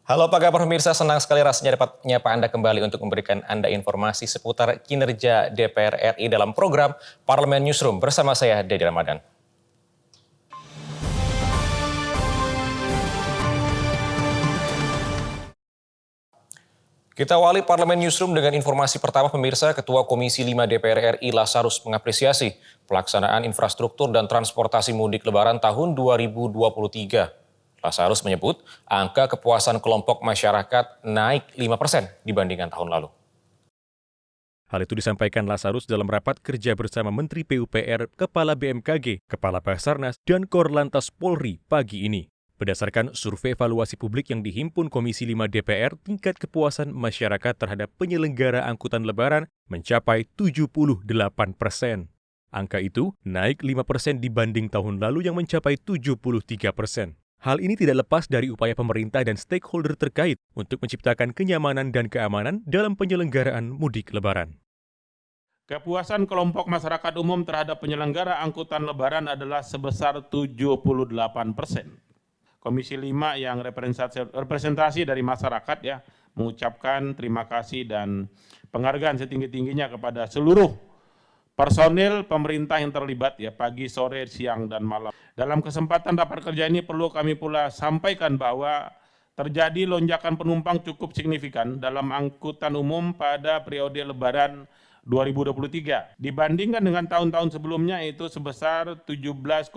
Halo apa kabar pemirsa, senang sekali rasanya dapat menyapa Anda kembali untuk memberikan Anda informasi seputar kinerja DPR RI dalam program Parlemen Newsroom bersama saya, Dedi Ramadan. Kita awali Parlemen Newsroom dengan informasi pertama pemirsa. Ketua Komisi 5 DPR RI Lazarus mengapresiasi pelaksanaan infrastruktur dan transportasi mudik lebaran tahun 2023. Lazarus menyebut angka kepuasan kelompok masyarakat naik 5% dibandingkan tahun lalu. Hal itu disampaikan Lazarus dalam rapat kerja bersama Menteri PUPR, Kepala BMKG, Kepala Basarnas, dan Korlantas Polri pagi ini. Berdasarkan survei evaluasi publik yang dihimpun Komisi 5 DPR, tingkat kepuasan masyarakat terhadap penyelenggara angkutan lebaran mencapai 78%. Angka itu naik 5% dibanding tahun lalu yang mencapai 73%. Hal ini tidak lepas dari upaya pemerintah dan stakeholder terkait untuk menciptakan kenyamanan dan keamanan dalam penyelenggaraan mudik lebaran. Kepuasan kelompok masyarakat umum terhadap penyelenggara angkutan lebaran adalah sebesar 78%. Komisi 5 yang representasi dari masyarakat ya mengucapkan terima kasih dan penghargaan setinggi-tingginya kepada seluruh personil pemerintah yang terlibat ya pagi, sore, siang, dan malam. Dalam kesempatan rapat kerja ini perlu kami pula sampaikan bahwa terjadi lonjakan penumpang cukup signifikan dalam angkutan umum pada periode Lebaran 2023. Dibandingkan dengan tahun-tahun sebelumnya itu sebesar 17,33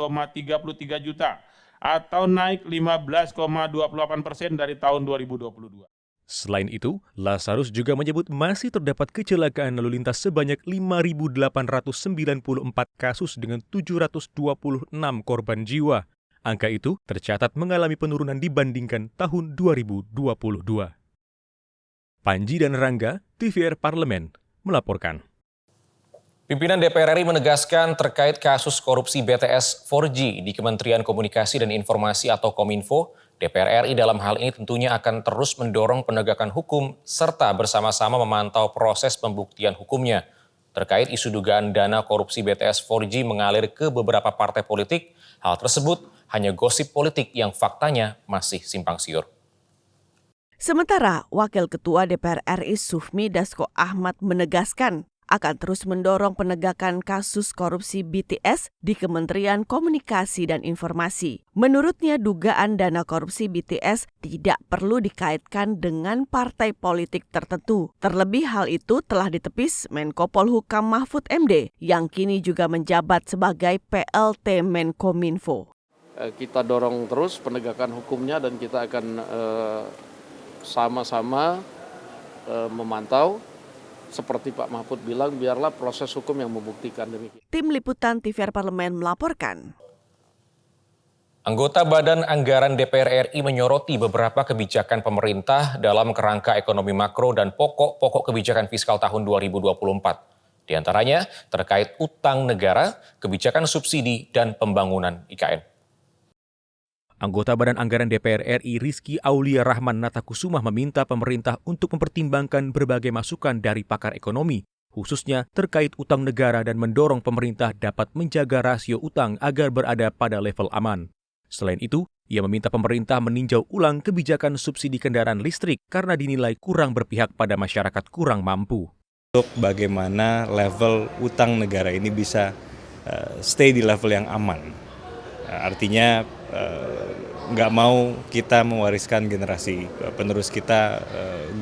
juta atau naik 15,28% dari tahun 2022. Selain itu, Lazarus juga menyebut masih terdapat kecelakaan lalu lintas sebanyak 5.894 kasus dengan 726 korban jiwa. Angka itu tercatat mengalami penurunan dibandingkan tahun 2022. Panji dan Rangga, TVR Parlemen, melaporkan. Pimpinan DPR RI menegaskan terkait kasus korupsi BTS 4G di Kementerian Komunikasi dan Informasi atau Kominfo, DPR RI dalam hal ini tentunya akan terus mendorong penegakan hukum serta bersama-sama memantau proses pembuktian hukumnya. Terkait isu dugaan dana korupsi BTS 4G mengalir ke beberapa partai politik, hal tersebut hanya gosip politik yang faktanya masih simpang siur. Sementara Wakil Ketua DPR RI Sufmi Dasko Ahmad menegaskan akan terus mendorong penegakan kasus korupsi BTS di Kementerian Komunikasi dan Informasi. Menurutnya dugaan dana korupsi BTS tidak perlu dikaitkan dengan partai politik tertentu. Terlebih hal itu telah ditepis Menko Polhukam Mahfud MD yang kini juga menjabat sebagai PLT Menkominfo. Kita dorong terus penegakan hukumnya dan kita akan sama-sama memantau. Seperti Pak Mahfud bilang, biarlah proses hukum yang membuktikan demikian. Tim Liputan TVR Parlemen melaporkan. Anggota Badan Anggaran DPR RI menyoroti beberapa kebijakan pemerintah dalam kerangka ekonomi makro dan pokok-pokok kebijakan fiskal tahun 2024. Di antaranya terkait utang negara, kebijakan subsidi, dan pembangunan IKN. Anggota Badan Anggaran DPR RI Rizky Aulia Rahman Natakusumah meminta pemerintah untuk mempertimbangkan berbagai masukan dari pakar ekonomi, khususnya terkait utang negara dan mendorong pemerintah dapat menjaga rasio utang agar berada pada level aman. Selain itu, ia meminta pemerintah meninjau ulang kebijakan subsidi kendaraan listrik karena dinilai kurang berpihak pada masyarakat kurang mampu. Untuk bagaimana level utang negara ini bisa stay di level yang aman. Artinya nggak mau kita mewariskan generasi penerus kita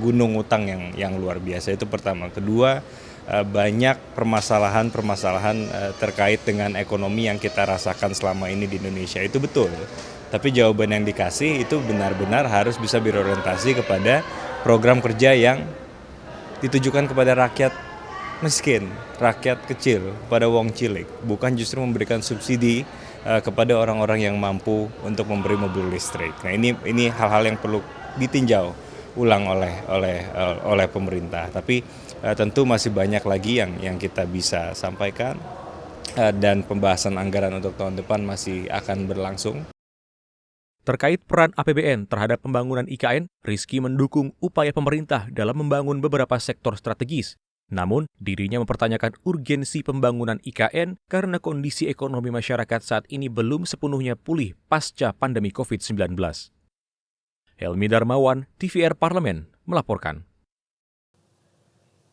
gunung utang yang luar biasa. Itu pertama. Kedua, banyak permasalahan terkait dengan ekonomi yang kita rasakan selama ini di Indonesia. Itu betul. Tapi jawaban yang dikasih itu benar-benar harus bisa berorientasi kepada program kerja yang ditujukan kepada rakyat miskin, rakyat kecil, pada wong cilik. Bukan justru memberikan subsidi kepada orang-orang yang mampu untuk memberi mobil listrik. Nah, ini hal-hal yang perlu ditinjau ulang oleh pemerintah. Tapi tentu masih banyak lagi yang kita bisa sampaikan dan pembahasan anggaran untuk tahun depan masih akan berlangsung. Terkait peran APBN terhadap pembangunan IKN, Rizky mendukung upaya pemerintah dalam membangun beberapa sektor strategis. Namun, dirinya mempertanyakan urgensi pembangunan IKN karena kondisi ekonomi masyarakat saat ini belum sepenuhnya pulih pasca pandemi COVID-19. Helmi Darmawan, TVR Parlemen, melaporkan.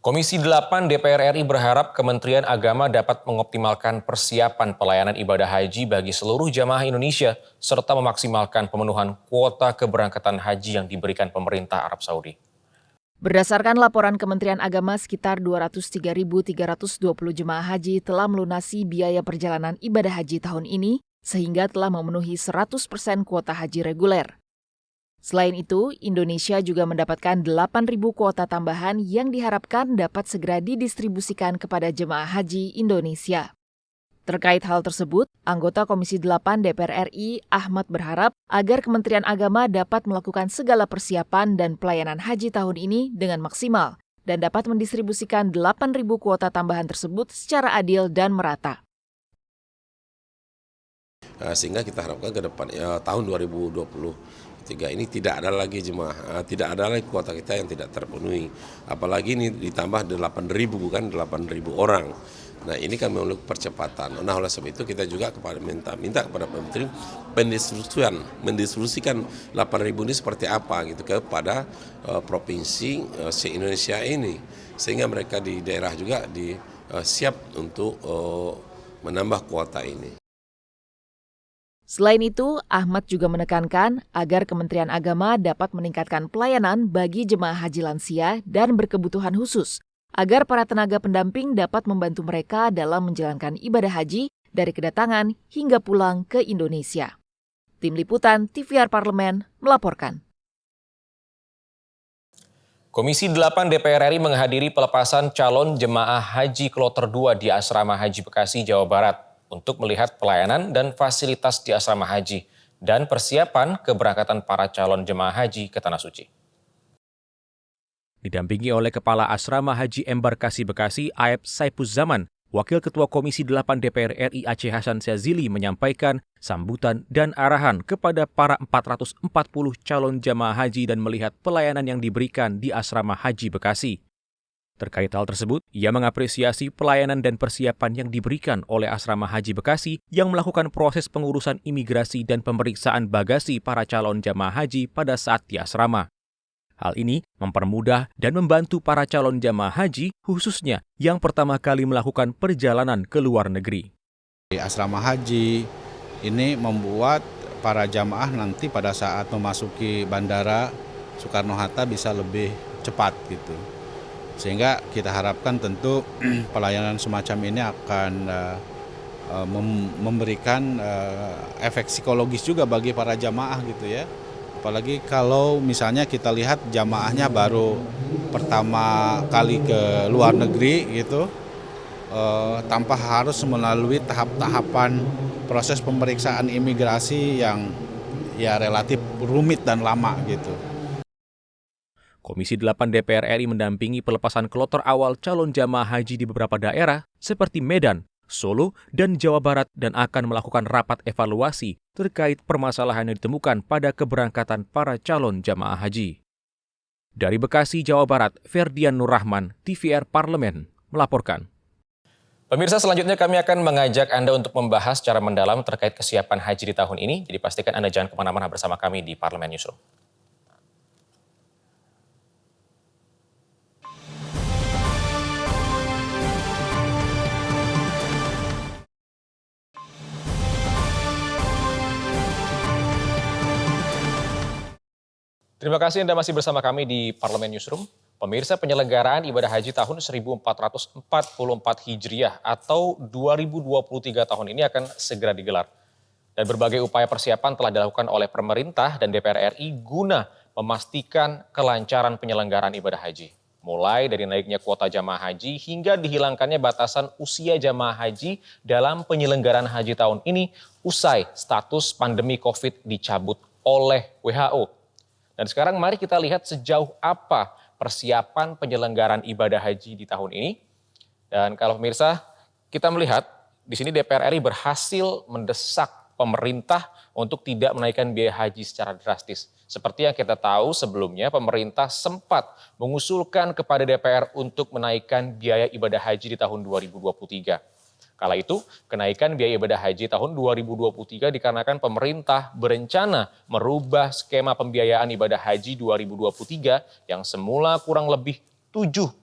Komisi 8 DPR RI berharap Kementerian Agama dapat mengoptimalkan persiapan pelayanan ibadah haji bagi seluruh jamaah Indonesia serta memaksimalkan pemenuhan kuota keberangkatan haji yang diberikan pemerintah Arab Saudi. Berdasarkan laporan Kementerian Agama, sekitar 203.320 jemaah haji telah melunasi biaya perjalanan ibadah haji tahun ini sehingga telah memenuhi 100% kuota haji reguler. Selain itu, Indonesia juga mendapatkan 8.000 kuota tambahan yang diharapkan dapat segera didistribusikan kepada jemaah haji Indonesia. Terkait hal tersebut, anggota Komisi 8 DPR RI Ahmad berharap agar Kementerian Agama dapat melakukan segala persiapan dan pelayanan haji tahun ini dengan maksimal dan dapat mendistribusikan 8.000 kuota tambahan tersebut secara adil dan merata. Sehingga kita harapkan ke depan tahun 2023 ini tidak ada lagi jemaah, tidak ada lagi kuota kita yang tidak terpenuhi. Apalagi ini ditambah 8.000 bukan 8.000 orang. Nah ini kan memerlukan percepatan. Nah oleh sebab itu kita juga minta kepada Menteri mendistribusikan 8.000 ini seperti apa gitu kepada provinsi se-Indonesia ini. Sehingga mereka di daerah juga siap untuk menambah kuota ini. Selain itu, Ahmad juga menekankan agar Kementerian Agama dapat meningkatkan pelayanan bagi jemaah haji lansia dan berkebutuhan khusus, agar para tenaga pendamping dapat membantu mereka dalam menjalankan ibadah haji dari kedatangan hingga pulang ke Indonesia. Tim Liputan TVR Parlemen melaporkan. Komisi 8 DPR RI menghadiri pelepasan calon jemaah haji kloter 2 di Asrama Haji Bekasi, Jawa Barat untuk melihat pelayanan dan fasilitas di asrama haji dan persiapan keberangkatan para calon jemaah haji ke Tanah Suci. Didampingi oleh Kepala Asrama Haji Embarkasi Bekasi, Aep Saipuzzaman, Wakil Ketua Komisi 8 DPR RI Aceh Hasan Syazili menyampaikan sambutan dan arahan kepada para 440 calon jamaah haji dan melihat pelayanan yang diberikan di Asrama Haji Bekasi. Terkait hal tersebut, ia mengapresiasi pelayanan dan persiapan yang diberikan oleh Asrama Haji Bekasi yang melakukan proses pengurusan imigrasi dan pemeriksaan bagasi para calon jamaah haji pada saat di asrama. Hal ini mempermudah dan membantu para calon jamaah haji, khususnya yang pertama kali melakukan perjalanan ke luar negeri. Asrama haji ini membuat para jamaah nanti pada saat memasuki Bandara Soekarno-Hatta bisa lebih cepat gitu. Sehingga kita harapkan tentu pelayanan semacam ini akan memberikan efek psikologis juga bagi para jamaah gitu ya. Apalagi kalau misalnya kita lihat jamaahnya baru pertama kali ke luar negeri gitu, tanpa harus melalui tahap-tahapan proses pemeriksaan imigrasi yang ya relatif rumit dan lama gitu. Komisi 8 DPR RI mendampingi pelepasan kloter awal calon jamaah haji di beberapa daerah seperti Medan, Solo, dan Jawa Barat dan akan melakukan rapat evaluasi terkait permasalahan yang ditemukan pada keberangkatan para calon jamaah haji. Dari Bekasi, Jawa Barat, Ferdian Nurrahman, TVR Parlemen, melaporkan. Pemirsa, selanjutnya kami akan mengajak Anda untuk membahas secara mendalam terkait kesiapan haji di tahun ini. Jadi pastikan Anda jangan kemana-mana bersama kami di Parlemen Newsroom. Terima kasih Anda masih bersama kami di Parlemen Newsroom. Pemirsa, penyelenggaraan ibadah haji tahun 1444 Hijriah atau 2023 tahun ini akan segera digelar. Dan berbagai upaya persiapan telah dilakukan oleh pemerintah dan DPR RI guna memastikan kelancaran penyelenggaraan ibadah haji. Mulai dari naiknya kuota jamaah haji hingga dihilangkannya batasan usia jamaah haji dalam penyelenggaraan haji tahun ini usai status pandemi COVID dicabut oleh WHO. Dan sekarang mari kita lihat sejauh apa persiapan penyelenggaraan ibadah haji di tahun ini. Dan kalau pemirsa, kita melihat di sini DPR RI berhasil mendesak pemerintah untuk tidak menaikkan biaya haji secara drastis. Seperti yang kita tahu sebelumnya, pemerintah sempat mengusulkan kepada DPR untuk menaikkan biaya ibadah haji di tahun 2023. Kala itu, kenaikan biaya ibadah haji tahun 2023 dikarenakan pemerintah berencana merubah skema pembiayaan ibadah haji 2023 yang semula kurang lebih 70%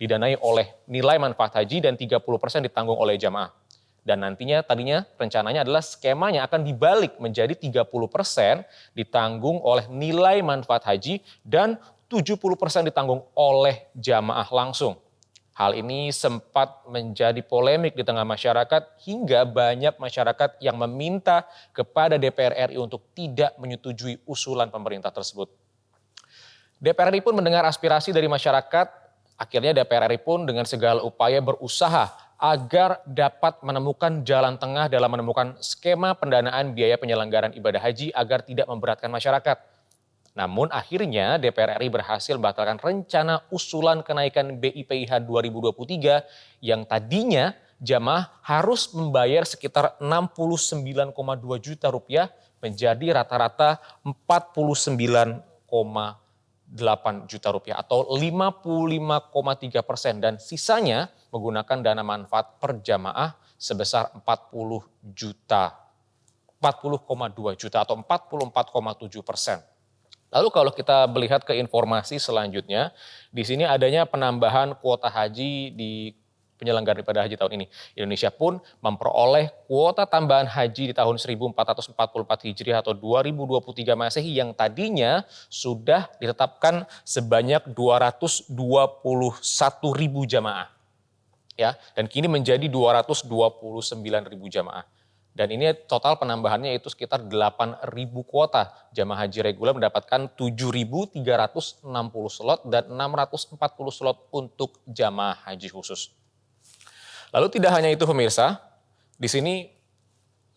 didanai oleh nilai manfaat haji dan 30% ditanggung oleh jamaah. Dan nantinya tadinya rencananya adalah skemanya akan dibalik menjadi 30% ditanggung oleh nilai manfaat haji dan 70% ditanggung oleh jamaah langsung. Hal ini sempat menjadi polemik di tengah masyarakat hingga banyak masyarakat yang meminta kepada DPR RI untuk tidak menyetujui usulan pemerintah tersebut. DPR RI pun mendengar aspirasi dari masyarakat, akhirnya DPR RI pun dengan segala upaya berusaha agar dapat menemukan jalan tengah dalam menemukan skema pendanaan biaya penyelenggaraan ibadah haji agar tidak memberatkan masyarakat. Namun akhirnya DPR RI berhasil membatalkan rencana usulan kenaikan BIPIH 2023 yang tadinya jamaah harus membayar sekitar 69,2 juta rupiah menjadi rata-rata 49,8 juta rupiah atau 55,3% dan sisanya menggunakan dana manfaat per jamaah sebesar 40,2 juta atau 44,7%. Lalu kalau kita melihat ke informasi selanjutnya, di sini adanya penambahan kuota haji di penyelenggaraan ibadah haji tahun ini. Indonesia pun memperoleh kuota tambahan haji di tahun 1444 Hijriah atau 2023 Masehi yang tadinya sudah ditetapkan sebanyak 221.000 jamaah. Ya, dan kini menjadi 229.000 jamaah. Dan ini total penambahannya itu sekitar 8.000 kuota. Jamaah haji reguler mendapatkan 7.360 slot dan 640 slot untuk jamaah haji khusus. Lalu tidak hanya itu pemirsa, di sini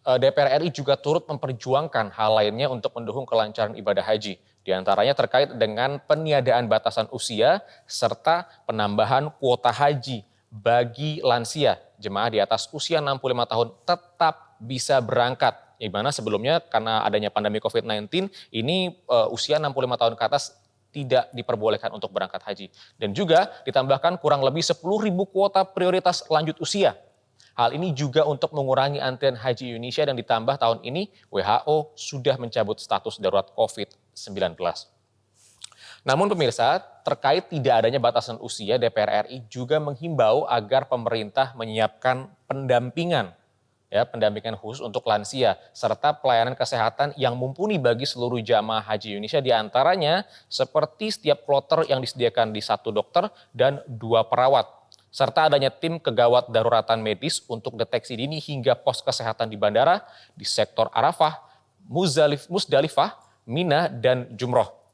DPR RI juga turut memperjuangkan hal lainnya untuk mendukung kelancaran ibadah haji. Di antaranya terkait dengan peniadaan batasan usia serta penambahan kuota haji bagi lansia. Jemaah di atas usia 65 tahun tetap bisa berangkat. Di mana sebelumnya karena adanya pandemi COVID-19 ini usia 65 tahun ke atas tidak diperbolehkan untuk berangkat haji. Dan juga ditambahkan kurang lebih 10.000 kuota prioritas lanjut usia. Hal ini juga untuk mengurangi antrian haji Indonesia dan ditambah tahun ini WHO sudah mencabut status darurat COVID-19. Namun pemirsa, terkait tidak adanya batasan usia, DPR RI juga menghimbau agar pemerintah menyiapkan pendampingan khusus untuk lansia, serta pelayanan kesehatan yang mumpuni bagi seluruh jamaah haji Indonesia, diantaranya seperti setiap kloter yang disediakan di 1 dokter dan 2 perawat, serta adanya tim kegawat daruratan medis untuk deteksi dini hingga pos kesehatan di bandara, di sektor Arafah, Musdalifah, Mina, dan Jumroh.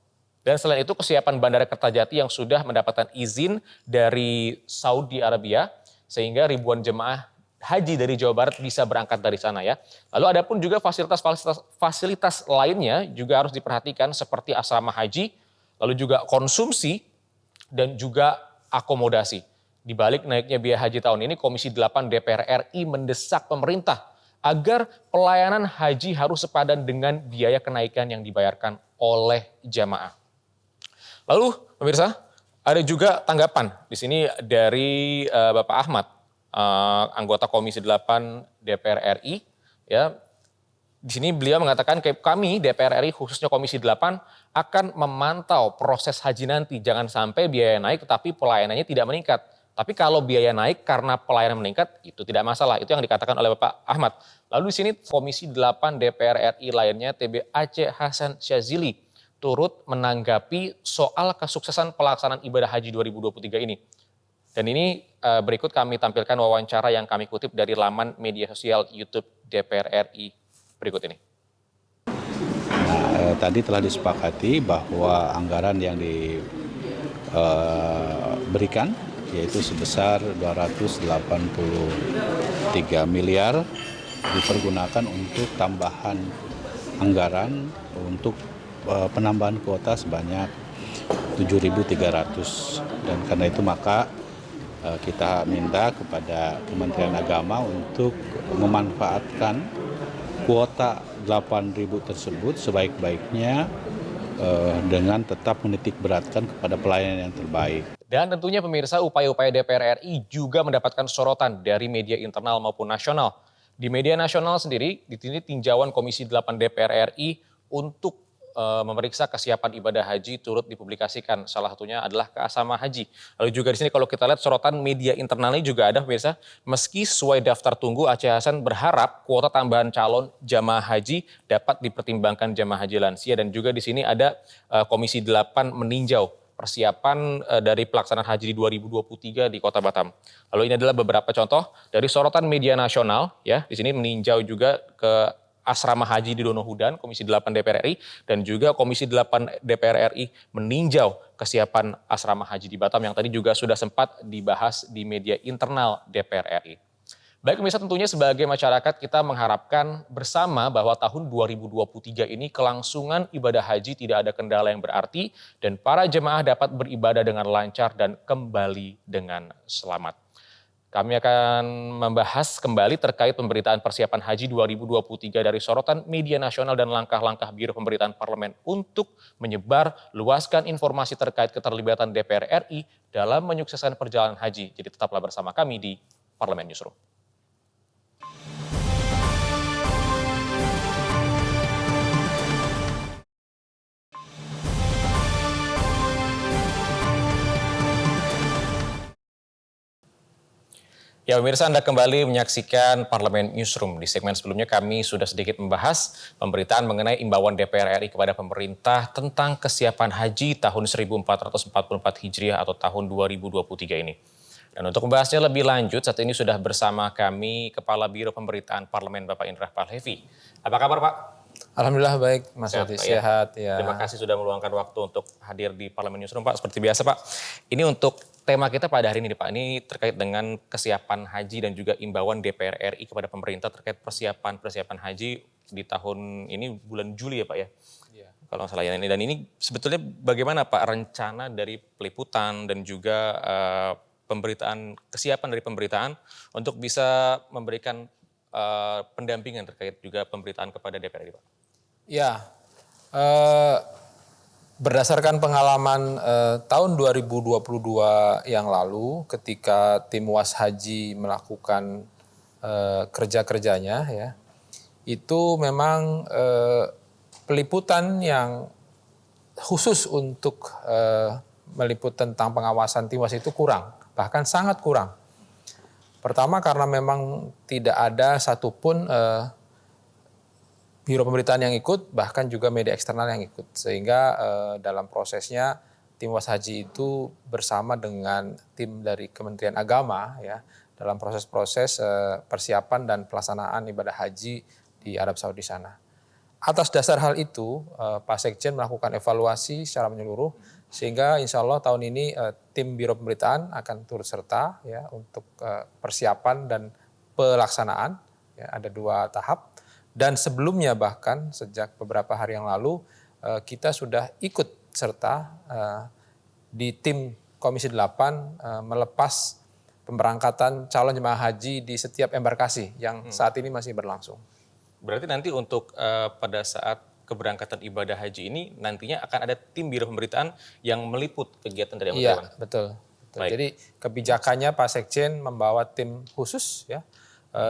Dan selain itu kesiapan Bandara Kertajati yang sudah mendapatkan izin dari Saudi Arabia, sehingga ribuan jemaah haji dari Jawa Barat bisa berangkat dari sana ya. Lalu ada pun juga fasilitas lainnya juga harus diperhatikan seperti asrama haji, lalu juga konsumsi dan juga akomodasi. Di balik naiknya biaya haji tahun ini, Komisi 8 DPR RI mendesak pemerintah agar pelayanan haji harus sepadan dengan biaya kenaikan yang dibayarkan oleh jamaah. Lalu pemirsa, ada juga tanggapan di sini dari Bapak Ahmad, anggota Komisi 8 DPR RI, ya. Di sini beliau mengatakan kami DPR RI khususnya Komisi 8 akan memantau proses haji nanti, jangan sampai biaya naik tetapi pelayanannya tidak meningkat. Tapi kalau biaya naik karena pelayanan meningkat itu tidak masalah, itu yang dikatakan oleh Bapak Ahmad. Lalu di sini Komisi 8 DPR RI lainnya TB Aceh Hasan Syazili turut menanggapi soal kesuksesan pelaksanaan ibadah haji 2023 ini. Dan ini berikut kami tampilkan wawancara yang kami kutip dari laman media sosial YouTube DPR RI berikut ini. Tadi telah disepakati bahwa anggaran yang diberikan yaitu sebesar 283 miliar dipergunakan untuk tambahan anggaran untuk penambahan kuota sebanyak 7.300 dan karena itu maka kita minta kepada Kementerian Agama untuk memanfaatkan kuota 8.000 tersebut sebaik-baiknya dengan tetap menitik beratkan kepada pelayanan yang terbaik. Dan tentunya pemirsa, upaya-upaya DPR RI juga mendapatkan sorotan dari media internal maupun nasional. Di media nasional sendiri, di sini tinjauan Komisi 8 DPR RI untuk memeriksa kesiapan ibadah haji turut dipublikasikan. Salah satunya adalah keasama haji. Lalu juga di sini kalau kita lihat sorotan media internalnya juga ada pemirsa. Meski sesuai daftar tunggu, Aceh Hasan berharap kuota tambahan calon jamaah haji dapat dipertimbangkan jamaah haji lansia. Dan juga di sini ada Komisi 8 meninjau persiapan dari pelaksanaan haji di 2023 di Kota Batam. Lalu ini adalah beberapa contoh dari sorotan media nasional ya. Di sini meninjau juga ke Asrama Haji di Donohudan, Komisi 8 DPR RI, dan juga Komisi 8 DPR RI meninjau kesiapan Asrama Haji di Batam yang tadi juga sudah sempat dibahas di media internal DPR RI. Baik pemirsa, tentunya sebagai masyarakat kita mengharapkan bersama bahwa tahun 2023 ini kelangsungan ibadah haji tidak ada kendala yang berarti dan para jemaah dapat beribadah dengan lancar dan kembali dengan selamat. Kami akan membahas kembali terkait pemberitaan persiapan haji 2023 dari sorotan media nasional dan langkah-langkah Biro Pemberitaan Parlemen untuk menyebar luaskan informasi terkait keterlibatan DPR RI dalam menyukseskan perjalanan haji. Jadi tetaplah bersama kami di Parlemen Newsroom. Ya pemirsa, Anda kembali menyaksikan Parlemen Newsroom. Di segmen sebelumnya kami sudah sedikit membahas pemberitaan mengenai imbauan DPR RI kepada pemerintah tentang kesiapan haji tahun 1444 Hijriah atau tahun 2023 ini. Dan untuk membahasnya lebih lanjut, saat ini sudah bersama kami Kepala Biro Pemberitaan Parlemen Bapak Indra Palhevi. Apa kabar Pak? Alhamdulillah baik, Mas Adi, sehat ya. Terima kasih sudah meluangkan waktu untuk hadir di Parlemen Newsroom Pak. Seperti biasa Pak, ini untuk tema kita pada hari ini Pak, ini terkait dengan kesiapan haji dan juga imbauan DPR RI kepada pemerintah terkait persiapan haji di tahun ini bulan Juli ya Pak ya. Iya. Kalau nggak salah ya. Dan ini sebetulnya bagaimana Pak rencana dari peliputan dan juga kesiapan dari pemberitaan untuk bisa memberikan pendampingan terkait juga pemberitaan kepada DPR RI Pak? Ya, berdasarkan pengalaman tahun 2022 yang lalu ketika tim Was Haji melakukan kerja-kerjanya ya, itu memang peliputan yang khusus untuk meliput tentang pengawasan tim Was itu kurang, bahkan sangat kurang. Pertama karena memang tidak ada satupun Biro Pemberitaan yang ikut, bahkan juga media eksternal yang ikut. Sehingga dalam prosesnya tim Was Haji itu bersama dengan tim dari Kementerian Agama ya dalam proses-proses persiapan dan pelaksanaan ibadah haji di Arab Saudi sana. Atas dasar hal itu, Pak Sekjen melakukan evaluasi secara menyeluruh sehingga insya Allah tahun ini tim Biro Pemberitaan akan turut serta ya untuk persiapan dan pelaksanaan. Ya, ada 2 tahap. Dan sebelumnya bahkan sejak beberapa hari yang lalu kita sudah ikut serta di tim Komisi 8 melepas pemberangkatan calon jemaah haji di setiap embarkasi yang saat ini masih berlangsung. Berarti nanti untuk pada saat keberangkatan ibadah haji ini nantinya akan ada tim Biro Pemberitaan yang meliput kegiatan dari Iya, betul. Jadi kebijakannya Pak Sekjen membawa tim khusus ya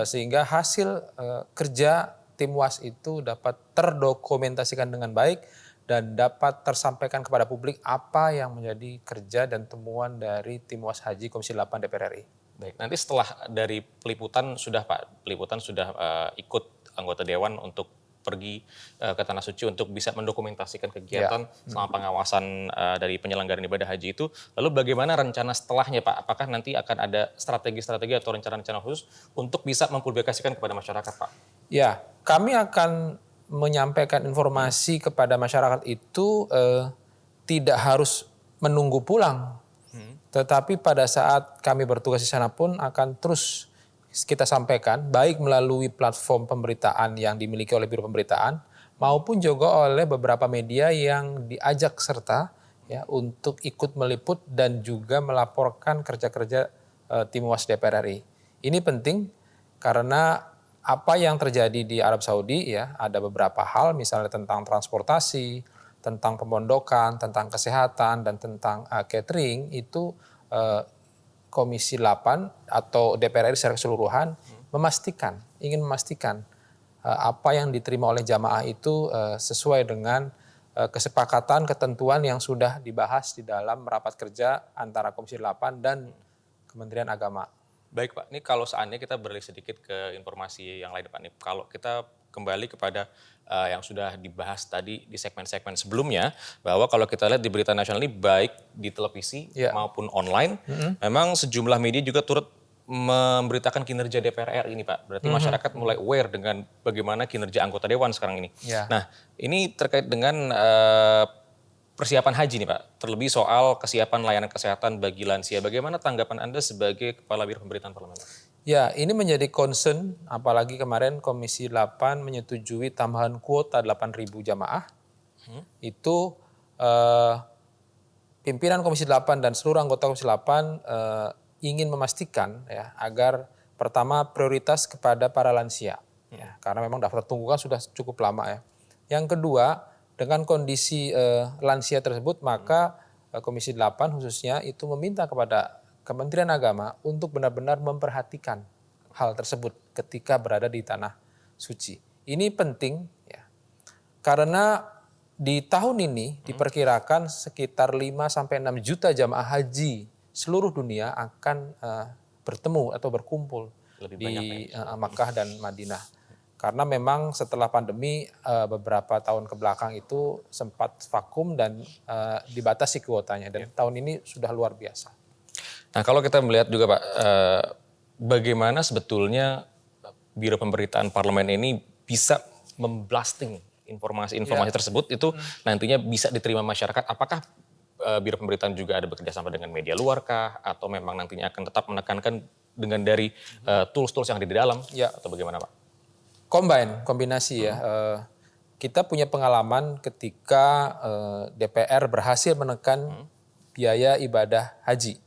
sehingga hasil kerja tim Was itu dapat terdokumentasikan dengan baik dan dapat tersampaikan kepada publik apa yang menjadi kerja dan temuan dari tim Was Haji Komisi 8 DPR RI. Baik, nanti setelah dari peliputan sudah ikut anggota Dewan untuk pergi ke Tanah Suci untuk bisa mendokumentasikan kegiatan selama pengawasan dari penyelenggaraan ibadah haji itu. Lalu bagaimana rencana setelahnya Pak? Apakah nanti akan ada strategi-strategi atau rencana-rencana khusus untuk bisa mempublikasikan kepada masyarakat Pak? Ya, kami akan menyampaikan informasi kepada masyarakat itu tidak harus menunggu pulang. Tetapi pada saat kami bertugas di sana pun akan terus kita sampaikan baik melalui platform pemberitaan yang dimiliki oleh Biro Pemberitaan maupun juga oleh beberapa media yang diajak serta ya untuk ikut meliput dan juga melaporkan kerja-kerja tim Was DPR RI. Ini penting karena apa yang terjadi di Arab Saudi ya ada beberapa hal misalnya tentang transportasi, tentang pemondokan, tentang kesehatan, dan tentang catering itu Komisi 8 atau DPR RI secara keseluruhan ingin memastikan apa yang diterima oleh jamaah itu sesuai dengan kesepakatan ketentuan yang sudah dibahas di dalam rapat kerja antara Komisi 8 dan Kementerian Agama. Baik Pak, ini kalau seandainya kita beralih sedikit ke informasi yang lain Pak, nih kalau kita kembali kepada yang sudah dibahas tadi di segmen-segmen sebelumnya, bahwa kalau kita lihat di berita nasional ini baik di televisi maupun online, memang sejumlah media juga turut memberitakan kinerja DPR RI ini Pak. Berarti masyarakat mulai aware dengan bagaimana kinerja anggota Dewan sekarang ini. Nah, ini terkait dengan persiapan haji nih Pak, terlebih soal kesiapan layanan kesehatan bagi lansia. Bagaimana tanggapan Anda sebagai Kepala Biro Pemberitaan Parlemen? Ya, ini menjadi concern, apalagi kemarin Komisi 8 menyetujui tambahan kuota 8.000 jamaah. Itu pimpinan Komisi 8 dan seluruh anggota Komisi 8 ingin memastikan ya agar pertama prioritas kepada para lansia, ya, karena memang daftar tunggu kan sudah cukup lama ya. Yang kedua, dengan kondisi lansia tersebut, maka Komisi 8 khususnya itu meminta kepada Kementerian Agama untuk benar-benar memperhatikan hal tersebut ketika berada di tanah suci. Ini penting ya, karena di tahun ini diperkirakan sekitar 5-6 juta jamaah haji seluruh dunia akan bertemu atau berkumpul di Makkah dan Madinah. Karena memang setelah pandemi beberapa tahun ke belakang itu sempat vakum dan dibatasi kuotanya. Dan tahun ini sudah luar biasa. Nah kalau kita melihat juga Pak, bagaimana sebetulnya Biro Pemberitaan Parlemen ini bisa memblasting informasi-informasi tersebut itu nantinya bisa diterima masyarakat. Apakah Biro Pemberitaan juga ada bekerjasama dengan media luar kah? Atau memang nantinya akan tetap menekankan dengan dari tools-tools yang ada di dalam? Atau bagaimana Pak? Kombinasi ya. Kita punya pengalaman ketika DPR berhasil menekan biaya ibadah haji.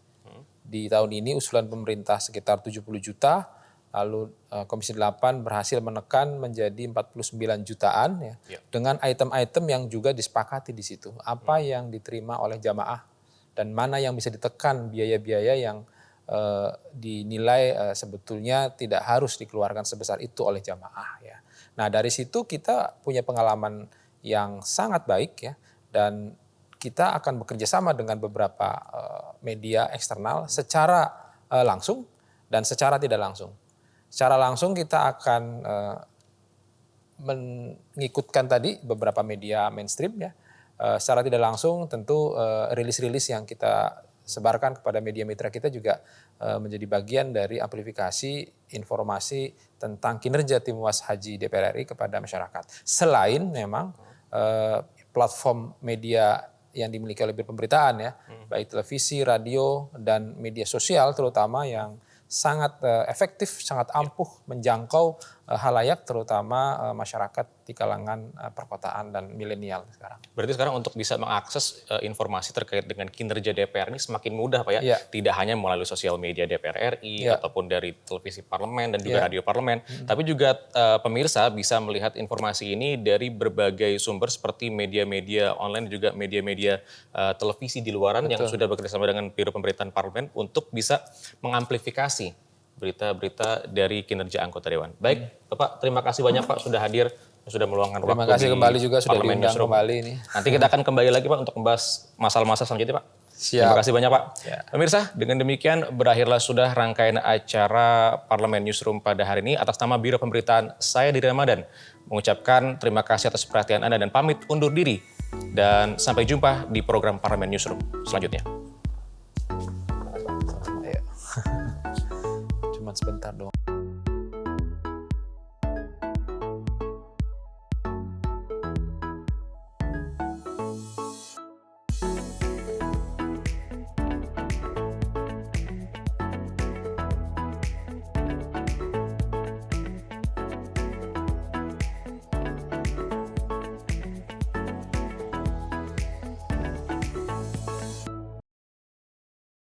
Di tahun ini usulan pemerintah sekitar 70 juta, lalu Komisi 8 berhasil menekan menjadi 49 jutaan ya, dengan item-item yang juga disepakati di situ. Apa yang diterima oleh jamaah dan mana yang bisa ditekan biaya-biaya yang dinilai sebetulnya tidak harus dikeluarkan sebesar itu oleh jamaah ya. Nah dari situ kita punya pengalaman yang sangat baik ya, dan kita akan bekerja sama dengan beberapa media eksternal secara langsung dan secara tidak langsung. Secara langsung kita akan mengikutkan tadi beberapa media mainstream ya. Secara tidak langsung tentu rilis-rilis yang kita sebarkan kepada media mitra kita juga menjadi bagian dari amplifikasi informasi tentang kinerja Tim Was Haji DPR RI kepada masyarakat. Selain memang platform media yang dimiliki oleh Biro Pemberitaan ya, baik televisi, radio, dan media sosial terutama yang sangat efektif, sangat ampuh menjangkau halayak terutama masyarakat di kalangan perkotaan dan milenial sekarang. Berarti sekarang untuk bisa mengakses informasi terkait dengan kinerja DPR ini semakin mudah Pak ya? Tidak hanya melalui sosial media DPR RI ataupun dari televisi parlemen dan juga radio parlemen, tapi juga pemirsa bisa melihat informasi ini dari berbagai sumber seperti media-media online dan juga media-media televisi di luaran yang sudah bekerjasama dengan Biro Pemberitaan Parlemen untuk bisa mengamplifikasi berita-berita dari kinerja anggota Dewan. Baik, Bapak, terima kasih banyak Pak sudah hadir, sudah meluangkan waktu. Terima kasih kembali juga sudah diundang kembali ini. Nanti kita akan kembali lagi Pak untuk membahas masalah-masalah selanjutnya Pak. Terima kasih banyak Pak. Pemirsa, dengan demikian berakhirlah sudah rangkaian acara Parlemen Newsroom pada hari ini. Atas nama Biro Pemberitaan, saya Didi Ramadan mengucapkan terima kasih atas perhatian Anda dan pamit undur diri. Dan sampai jumpa di program Parlemen Newsroom selanjutnya.